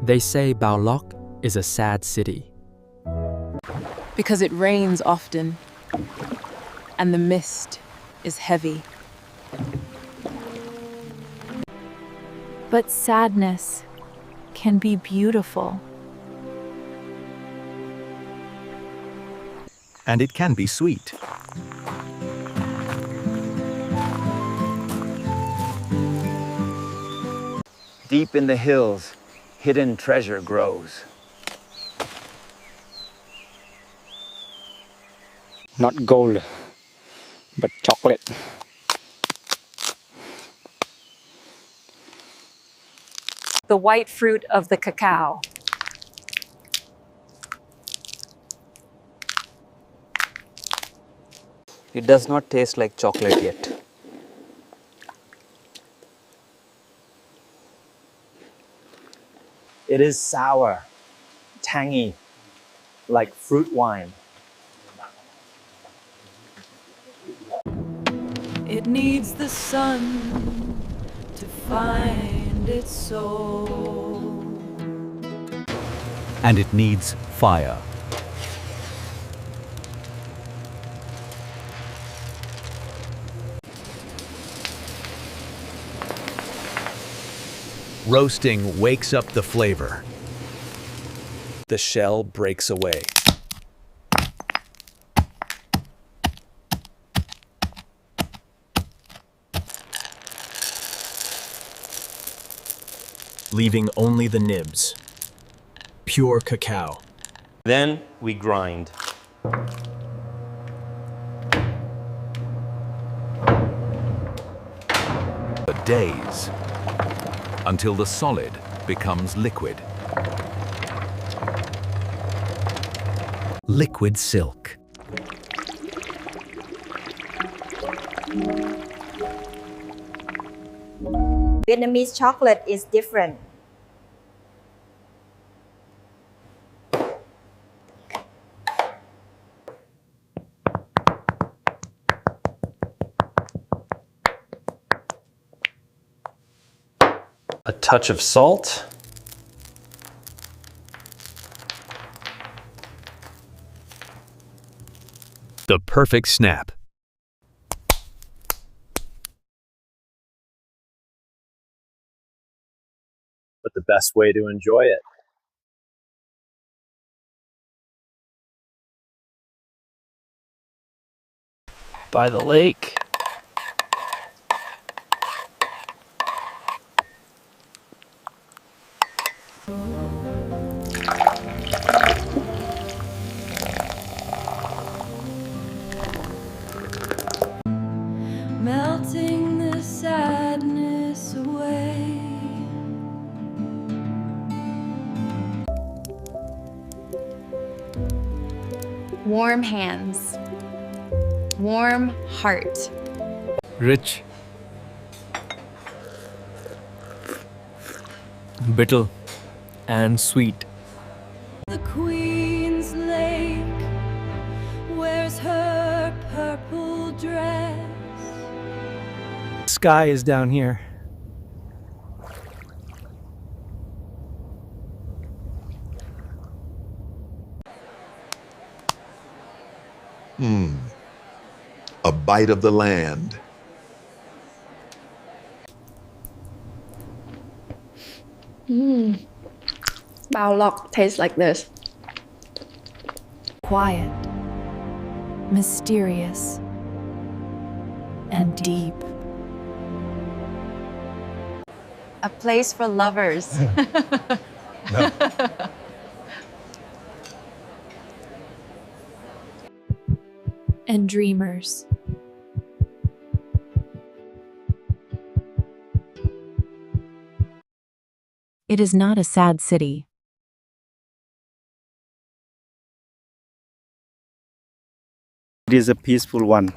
They say Bao Loc is a sad city. Because it rains often, and the mist is heavy. But sadness can be beautiful. And it can be sweet. Deep in the hills, hidden treasure grows. Not gold, but chocolate. The white fruit of the cacao. It does not taste like chocolate yet. It is sour, tangy, like fruit wine. It needs the sun to find its soul. And it needs fire. Roasting wakes up the flavor. The shell breaks away. Leaving only the nibs. Pure cacao. Then we grind. For days, until the solid becomes liquid. Liquid silk. Vietnamese chocolate is different. A touch of salt. The perfect snap. But the best way to enjoy it. By the lake. Melting the sadness away. Warm hands. Warm heart. Rich, bitter, and sweet. The Queen's Lake wears her purple dress. Sky is down here. A bite of the land. Bao Loc tastes like this. Quiet. Mysterious. And deep. A place for lovers. And dreamers. It is not a sad city. It is a peaceful one.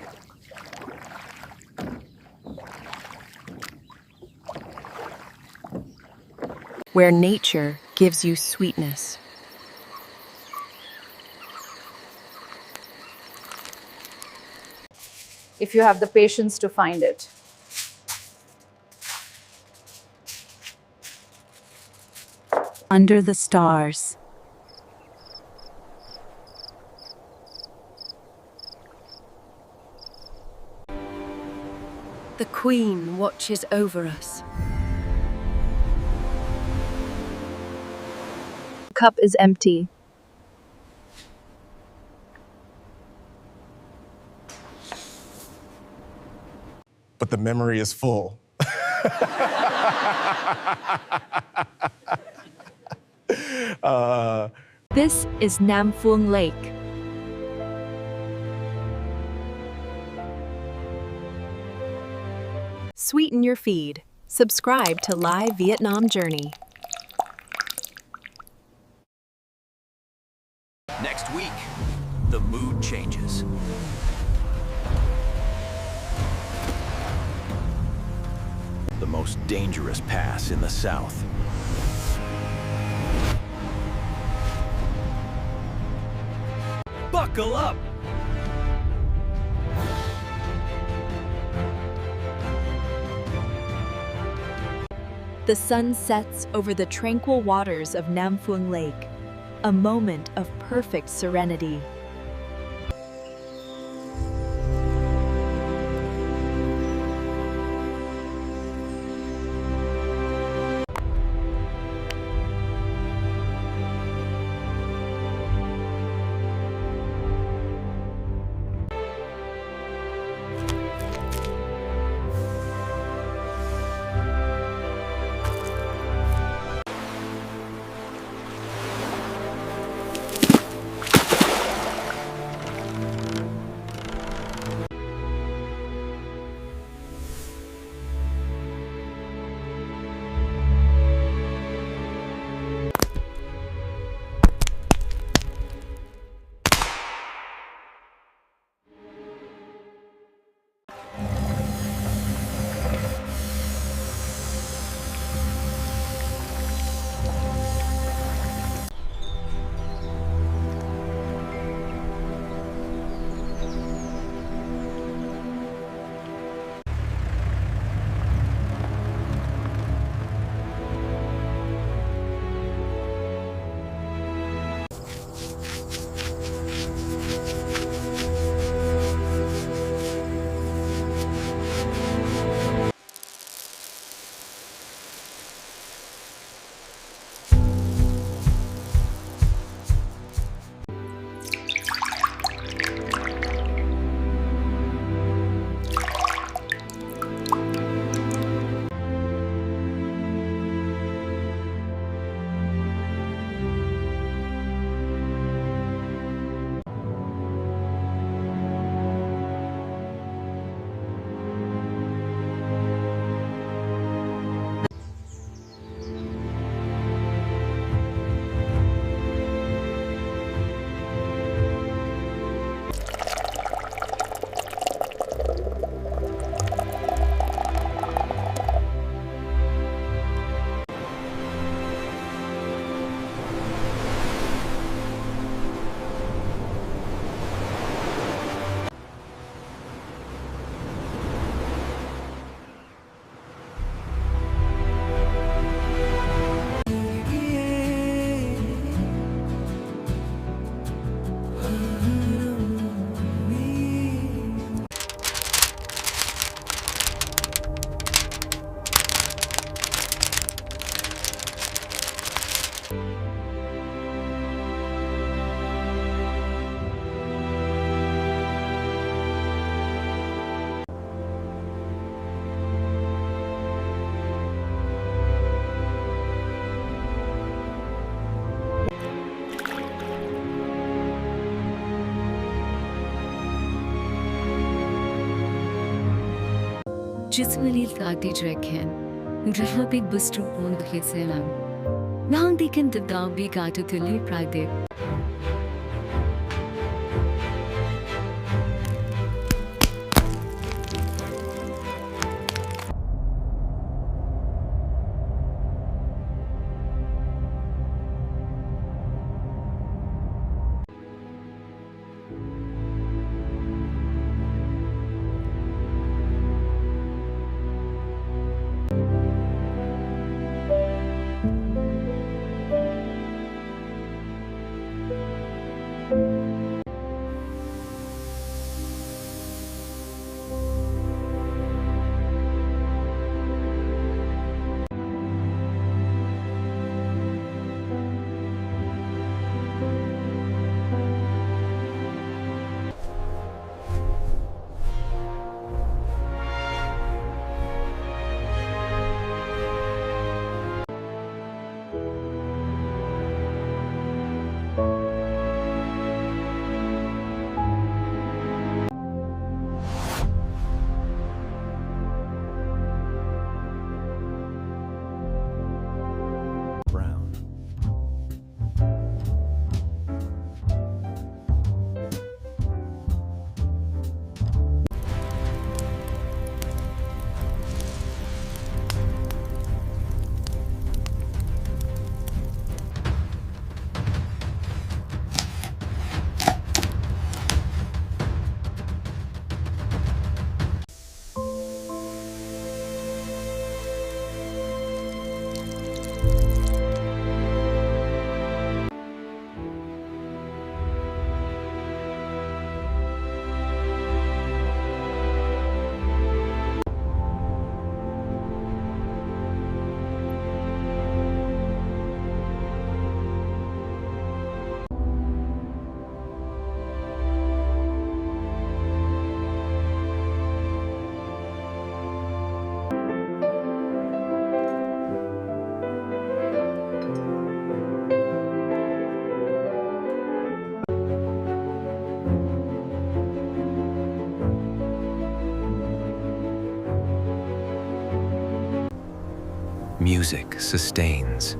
Where nature gives you sweetness. If you have the patience to find it. Under the stars. The Queen watches over us. Cup is empty. But the memory is full. This is Nam Phuong Lake. Sweeten your feed. Subscribe to Live Vietnam Journey. Next week, the mood changes. The most dangerous pass in the South. Buckle up! The sun sets over the tranquil waters of Nam Phuong Lake, a moment of perfect serenity. Cismaliel Kati Drekken, Rahapik Bustru Pond Hiselam. Nangdiken the Dabi Katu Tuli Pride. Music sustains.